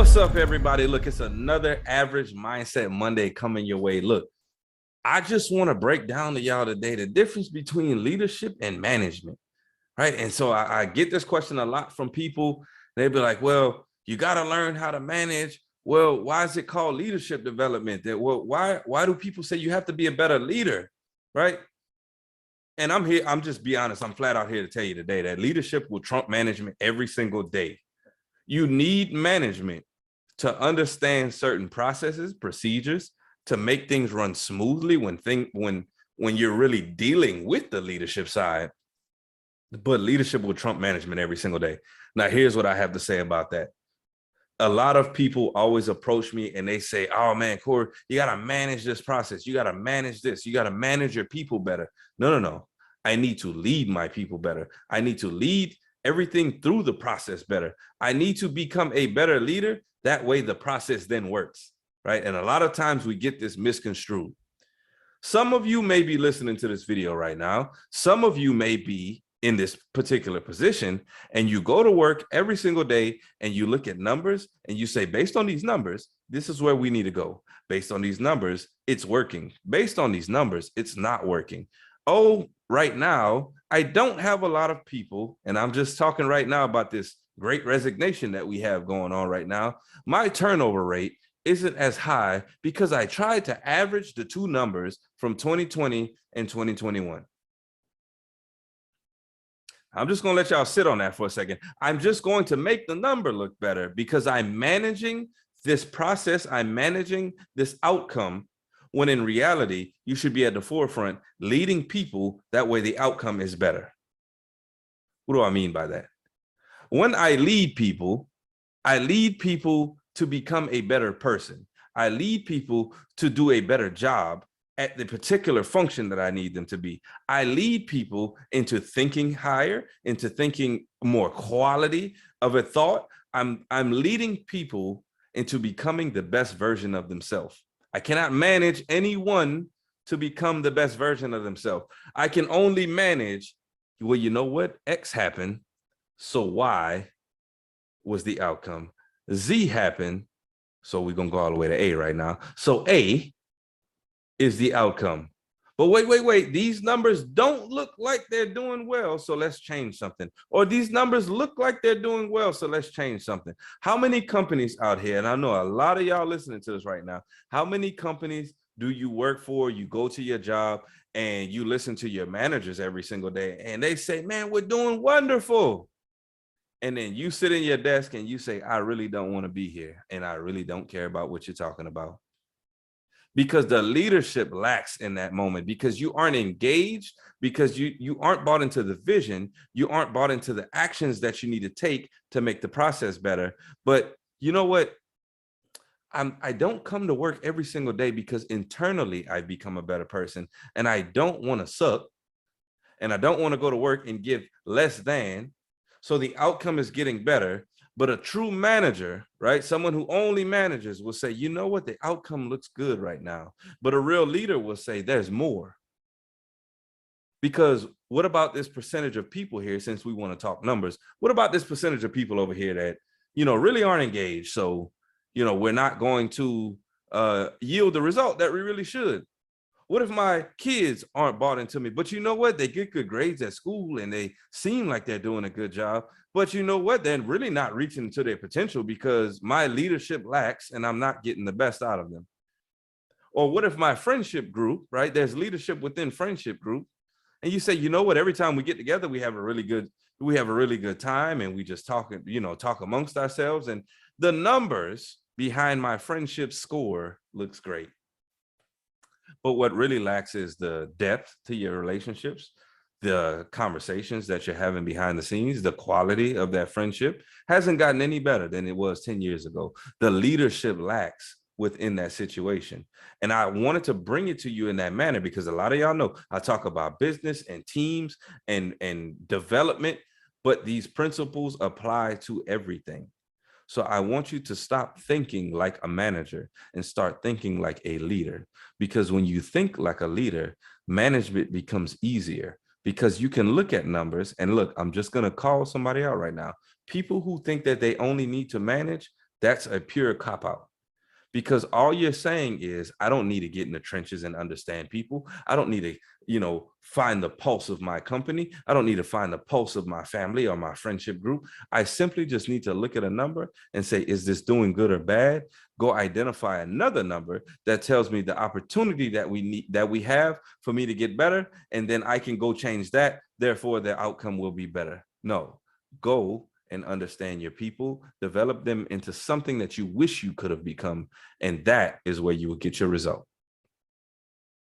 What's up, everybody? Look, it's another Average Mindset Monday coming your way. Look, I just want to break down to y'all today the difference between leadership and management, right? And so I get this question a lot from people. They'll be like, well, you got to learn how to manage. Well, why is it called leadership development? Why do people say you have to be a better leader, right? And I'm just be honest, I'm flat out here to tell you today that leadership will trump management every single day. You need management to understand certain processes, procedures, to make things run smoothly when you're really dealing with the leadership side. But leadership will trump management every single day. Now, here's what I have to say about that. A lot of people always approach me and they say, oh man, Corey, you got to manage this process. You got to manage this. You got to manage your people better. No. I need to lead my people better. I need to lead everything through the process better. I need to become a better leader. That way the process then works, right? And a lot of times we get this misconstrued. Some of you may be listening to this video right now. Some of you may be in this particular position and you go to work every single day and you look at numbers and you say, based on these numbers, this is where we need to go. Based on these numbers, it's working. Based on these numbers, it's not working. Oh, right now, I don't have a lot of people, and I'm just talking right now about this great resignation that we have going on right now. My turnover rate isn't as high because I tried to average the two numbers from 2020 and 2021. I'm just going to let y'all sit on that for a second. I'm just going to make the number look better because I'm managing this process. I'm managing this outcome when in reality, you should be at the forefront leading people. That way the outcome is better. What do I mean by that? When I lead people to become a better person. I lead people to do a better job at the particular function that I need them to be. I lead people into thinking higher, into thinking more quality of a thought. I'm leading people into becoming the best version of themselves. I cannot manage anyone to become the best version of themselves. I can only manage, well, you know what? X happened, so Y was the outcome. Z happened, so we're going to go all the way to A right now. So A is the outcome. But wait. These numbers don't look like they're doing well, so let's change something. Or these numbers look like they're doing well, so let's change something. How many companies out here, and I know a lot of y'all listening to this right now, how many companies do you work for? You go to your job and you listen to your managers every single day, and they say, man, we're doing wonderful. And then you sit in your desk and you say, I really don't want to be here, and I really don't care about what you're talking about. Because the leadership lacks in that moment, because you aren't engaged, because you aren't bought into the vision, you aren't bought into the actions that you need to take to make the process better. But you know what? I don't come to work every single day because internally I become a better person, and I don't want to suck, and I don't want to go to work and give less than. So the outcome is getting better. But a true manager, right? Someone who only manages will say, you know what? The outcome looks good right now. But a real leader will say there's more. Because what about this percentage of people here, since we want to talk numbers, what about this percentage of people over here that, really aren't engaged? So, we're not going to yield the result that we really should. What if my kids aren't bought into me? But you know what? They get good grades at school and they seem like they're doing a good job. But you know what? They're really not reaching to their potential because my leadership lacks and I'm not getting the best out of them. Or what if my friendship group, right? There's leadership within friendship group. And you say, you know what? Every time we get together, we have a really good time and we just talk amongst ourselves. And the numbers behind my friendship score looks great. But what really lacks is the depth to your relationships, the conversations that you're having behind the scenes, the quality of that friendship hasn't gotten any better than it was 10 years ago. The leadership lacks within that situation. And I wanted to bring it to you in that manner because a lot of y'all know I talk about business and teams and development, but these principles apply to everything. So I want you to stop thinking like a manager and start thinking like a leader, because when you think like a leader, management becomes easier because you can look at numbers and look, I'm just going to call somebody out right now. People who think that they only need to manage, That's a pure cop out. Because all you're saying is, I don't need to get in the trenches and understand people. I don't need to, find the pulse of my company. I don't need to find the pulse of my family or my friendship group. I simply just need to look at a number and say, is this doing good or bad? Go identify another number that tells me the opportunity that we have for me to get better. And then I can go change that. Therefore, the outcome will be better. No, go and understand your people, develop them into something that you wish you could have become. And that is where you will get your result.